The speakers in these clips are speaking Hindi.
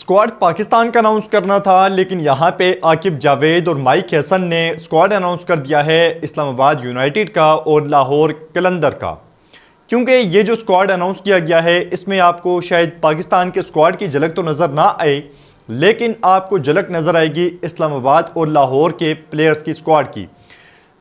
स्क्वाड पाकिस्तान का अनाउंस करना था, लेकिन यहाँ पे आकिब जावेद और माइक हसन ने स्क्वाड अनाउंस कर दिया है इस्लामाबाद यूनाइटेड का और लाहौर कलंदर का। क्योंकि ये जो स्क्वाड अनाउंस किया गया है इसमें आपको शायद पाकिस्तान के स्क्वाड की झलक तो नज़र ना आए, लेकिन आपको झलक नज़र आएगी इस्लामाबाद और लाहौर के प्लेयर्स की स्क्वाड की।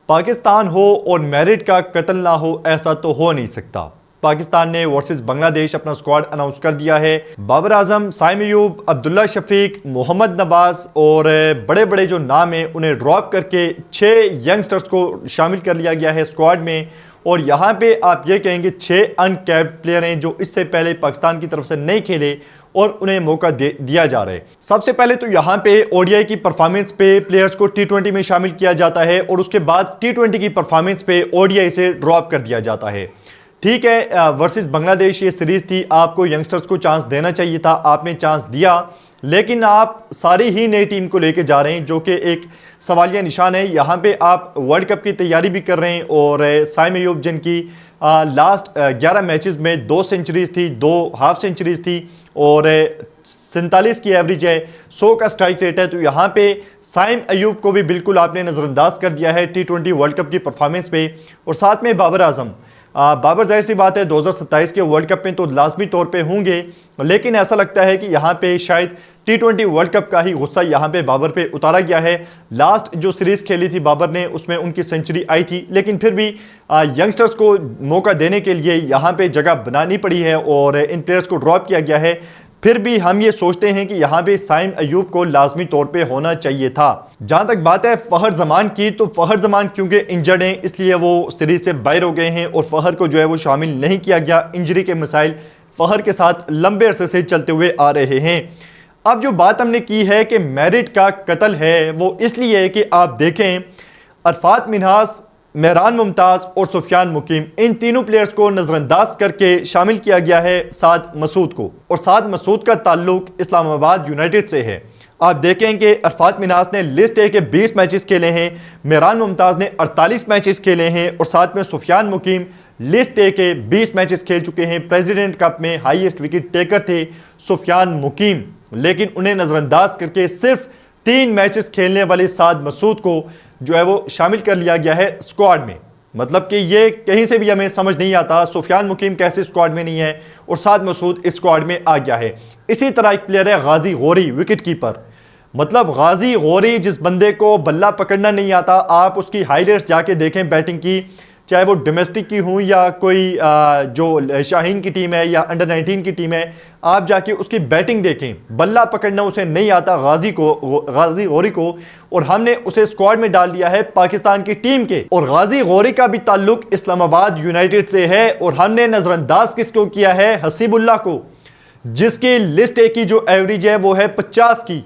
पाकिस्तान हो और मेरिट का कत्ल ना हो, ऐसा तो हो नहीं सकता। पाकिस्तान ने वर्सेस बांग्लादेश अपना स्क्वाड अनाउंस कर दिया है। बाबर आजम, साइम अयूब, अब्दुल्ला शफीक, मोहम्मद नवाज और बड़े बड़े जो नाम हैं उन्हें ड्रॉप करके 6 यंगस्टर्स को शामिल कर लिया गया है स्क्वाड में। और यहाँ पे आप ये कहेंगे 6 अनकैप्ड प्लेयर हैं जो इससे पहले पाकिस्तान की तरफ से नहीं खेले और उन्हें मौका दिया जा रहा है। सबसे पहले तो यहाँ पे ओडीआई की परफॉर्मेंस पे प्लेयर्स को टी20 में शामिल किया जाता है और उसके बाद टी20 की परफॉर्मेंस पे ओडीआई से ड्रॉप कर दिया जाता है। ठीक है, वर्सेस बांग्लादेश ये सीरीज थी, आपको यंगस्टर्स को चांस देना चाहिए था, आपने चांस दिया, लेकिन आप सारी ही नई टीम को लेके जा रहे हैं जो कि एक सवालिया निशान है। यहाँ पे आप वर्ल्ड कप की तैयारी भी कर रहे हैं और साइम अयूब जिनकी लास्ट 11 मैचेस में 2 सेंचुरीज थी, 2 हाफ सेंचुरीज थी और 47 की एवरेज है, 100 का स्ट्राइक रेट है। तो यहाँ पे साइम अयूब को भी बिल्कुल आपने नज़रअंदाज कर दिया है टी20 वर्ल्ड कप की परफॉर्मेंस पे। और साथ में बाबर आजम, बाबर जाहिर सी बात है 2027 के वर्ल्ड कप में तो लाजमी तौर पे होंगे, लेकिन ऐसा लगता है कि यहाँ पे शायद टी20 वर्ल्ड कप का ही गुस्सा यहाँ पे बाबर पे उतारा गया है। लास्ट जो सीरीज़ खेली थी बाबर ने उसमें उनकी सेंचुरी आई थी, लेकिन फिर भी यंगस्टर्स को मौका देने के लिए यहाँ पे जगह बनानी पड़ी है और इन प्लेयर्स को ड्रॉप किया गया है। फिर भी हम ये सोचते हैं कि यहाँ पे साइम अयूब को लाजमी तौर पे होना चाहिए था। जहां तक बात है फहर जमान की, तो फहर जमान क्योंकि इंजर्ड हैं इसलिए वो सीरीज से बाहर हो गए हैं और फहर को जो है वो शामिल नहीं किया गया। इंजरी के मसाइल फहर के साथ लंबे अरसे से चलते हुए आ रहे हैं। अब जो बात हमने की है कि मेरिट का कत्ल है, वो इसलिए है कि आप देखें अरफात मिन्हास, मेहरान मुमताज़ और सुफियान मुकीम, इन तीनों प्लेयर्स को नज़रअंदाज करके शामिल किया गया है साद मसूद को। और साद मसूद का ताल्लुक इस्लामाबाद यूनाइटेड से है। आप देखें कि अरफात मिन्हास ने लिस्ट ए के 20 मैचेस खेले हैं, मेहरान मुमताज़ ने 48 मैचेस खेले हैं और साथ में सुफियान मुकीम लिस्ट ए के 20 मैचेस खेल चुके हैं। प्रेसिडेंट कप में हाईएस्ट विकेट टेकर थे सुफियान मुकीम, लेकिन उन्हें नज़रअंदाज करके सिर्फ 3 मैचेस खेलने वाले साद मसूद को जो है वो शामिल कर लिया गया है स्क्वाड में। मतलब कि ये कहीं से भी हमें समझ नहीं आता सुफियान मुकीम कैसे स्क्वाड में नहीं है और साद मसूद इस स्क्वाड में आ गया है। इसी तरह एक प्लेयर है गाजी गौरी, विकेट कीपर। मतलब गाजी गौरी जिस बंदे को बल्ला पकड़ना नहीं आता, आप उसकी हाईलाइट्स जाके देखें बैटिंग की, चाहे वो डोमेस्टिक की हो या कोई जो शाहीन की टीम है या अंडर 19 की टीम है, आप जाके उसकी बैटिंग देखें, बल्ला पकड़ना उसे नहीं आता गाजी गौरी को, और हमने उसे स्क्वाड में डाल दिया है पाकिस्तान की टीम के। और गाजी गौरी का भी ताल्लुक इस्लामाबाद यूनाइटेड से है और हमने नजरअंदाज किसको किया है, हसीबुल्लाह को, जिसकी लिस्ट ए की जो एवरेज है वो है 50 की।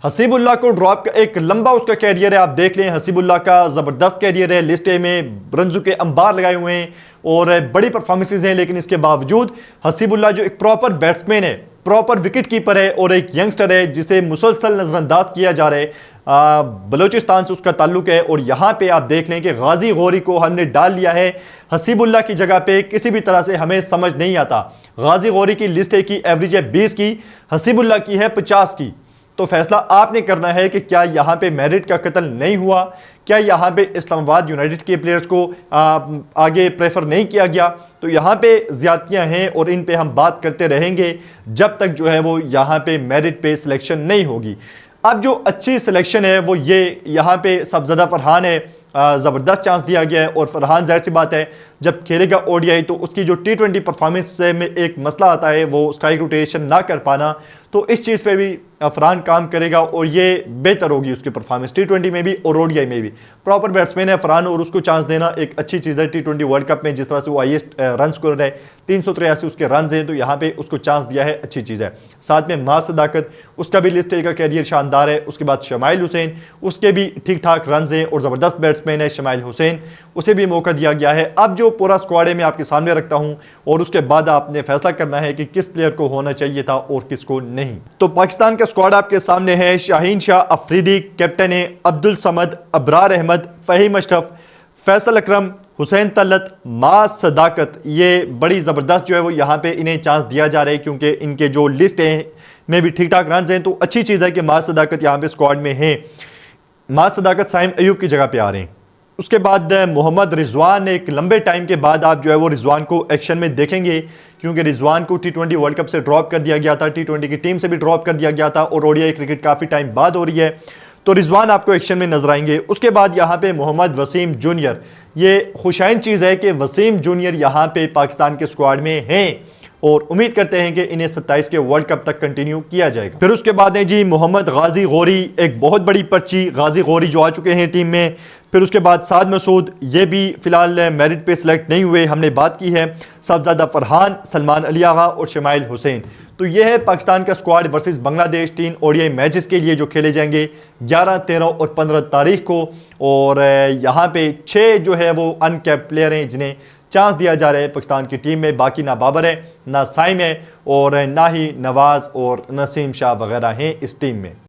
हसीबुल्लाह को ड्रॉप, एक लंबा उसका कैरियर है, आप देख लें हसीबुल्लाह का ज़बरदस्त कैरियर है, लिस्ट ए में ब्रंजू के अंबार लगाए हुए हैं और बड़ी परफॉर्मेंसेज हैं, लेकिन इसके बावजूद हसीबुल्लाह जो एक प्रॉपर बैट्समैन है, प्रॉपर विकेट कीपर है और एक यंगस्टर है जिसे मुसलसल नज़रअंदाज किया जा रहा है। बलोचिस्तान से उसका ताल्लुक है और यहाँ पे आप देख लें कि गाजी गौरी को हमने डाल लिया है हसीबुल्लाह की जगह पे। किसी भी तरह से हमें समझ नहीं आता, गाजी गौरी की लिस्ट ए की एवरेज है 20 की, हसीबुल्लाह की है 50 की। तो फैसला आपने करना है कि क्या यहाँ पे मेरिट का कत्ल नहीं हुआ, क्या यहाँ पे इस्लामाबाद यूनाइटेड के प्लेयर्स को आगे प्रेफर नहीं किया गया। तो यहाँ पे ज्यादतियाँ हैं और इन पे हम बात करते रहेंगे जब तक जो है वो यहाँ पे मेरिट पे सिलेक्शन नहीं होगी। अब जो अच्छी सिलेक्शन है वो ये, यहाँ पे सबज़दा फरहान है, ज़बरदस्त चांस दिया गया है और फरहान जाहिर सी बात है जब खेलेगा ओडीआई तो उसकी जो टी20 परफॉर्मेंस में एक मसला आता है वो स्ट्राइक रोटेशन ना कर पाना, तो इस चीज़ पे भी फरहान काम करेगा और ये बेहतर होगी उसकी परफॉर्मेंस टी20 में भी और ओडीआई में भी। प्रॉपर बैट्समैन है फरहान और उसको चांस देना एक अच्छी चीज़ है। टी20 वर्ल्ड कप में जिस तरह से वो हाईएस्ट रन स्कोरर है, 383 उसके रन हैं, तो यहाँ पे उसको चांस दिया है, अच्छी चीज़ है। साथ में मां सदाकत, उसका भी लिस्ट ए का कैरियर शानदार है। उसके बाद शमाइल हुसैन, उसके भी ठीक ठाक रन हैं और ज़बरदस्त बैट्समैन है शमाइल हुसैन, उसे भी मौका दिया गया है। अब जो पूरा स्क्वाड है मैं आपके सामने रखता हूं और उसके बाद आपने फैसला करना है कि किस प्लेयर को होना चाहिए था और किसको नहीं। तो पाकिस्तान का स्क्वाड आपके सामने है। शाहीन शाह अफरीदी कैप्टन है, अब्दुल समद, अबरार अहमद, फहीम अशरफ, फैसल अकरम, हुसैन तलत, मां सदाकत, ये बड़ी ज़बरदस्त जो है वो यहाँ पे इन्हें चांस दिया जा रहा है, क्योंकि इनके जो लिस्ट है में भी ठीक ठाक रन हैं, तो अच्छी चीज़ है कि मां सदाकत यहाँ पे स्क्वाड में है। मां सदाकत साइम अयूब की जगह पे आ रहे हैं। उसके बाद मोहम्मद रिजवान, एक लंबे टाइम के बाद आप जो है वो रिजवान को एक्शन में देखेंगे, क्योंकि रिजवान को T20 वर्ल्ड कप से ड्रॉप कर दिया गया था, T20 की टीम से भी ड्रॉप कर दिया गया था, और ओडीआई क्रिकेट काफ़ी टाइम बाद हो रही है, तो रिजवान आपको एक्शन में नजर आएंगे। उसके बाद यहाँ पे मोहम्मद वसीम जूनियर, ये खुशाइन चीज़ है कि वसीम जूनियर यहाँ पे पाकिस्तान के स्क्वाड में हैं, और उम्मीद करते हैं कि इन्हें 27 के वर्ल्ड कप तक कंटिन्यू किया जाएगा। फिर उसके बाद है जी मोहम्मद गाजी गौरी, एक बहुत बड़ी पर्ची, गाजी गौरी जो आ चुके हैं टीम में। फिर उसके बाद साद मसूद, ये भी फिलहाल मेरिट पे सिलेक्ट नहीं हुए, हमने बात की है। साहबजादा फरहान, सलमान अली आगा और शमाइल हुसैन। तो यह है पाकिस्तान का squad versus Bangladesh 3 ODI matches के लिए जो खेले जाएंगे 11, 13 और 15 तारीख को। और यहाँ पे 6 जो है वो अनकैप्ड प्लेयर हैं जिन्हें चांस दिया जा रहा है पाकिस्तान की टीम में। बाकी ना बाबर है, ना साइम है, और ना ही नवाज और नसीम शाह वगैरह हैं इस टीम में।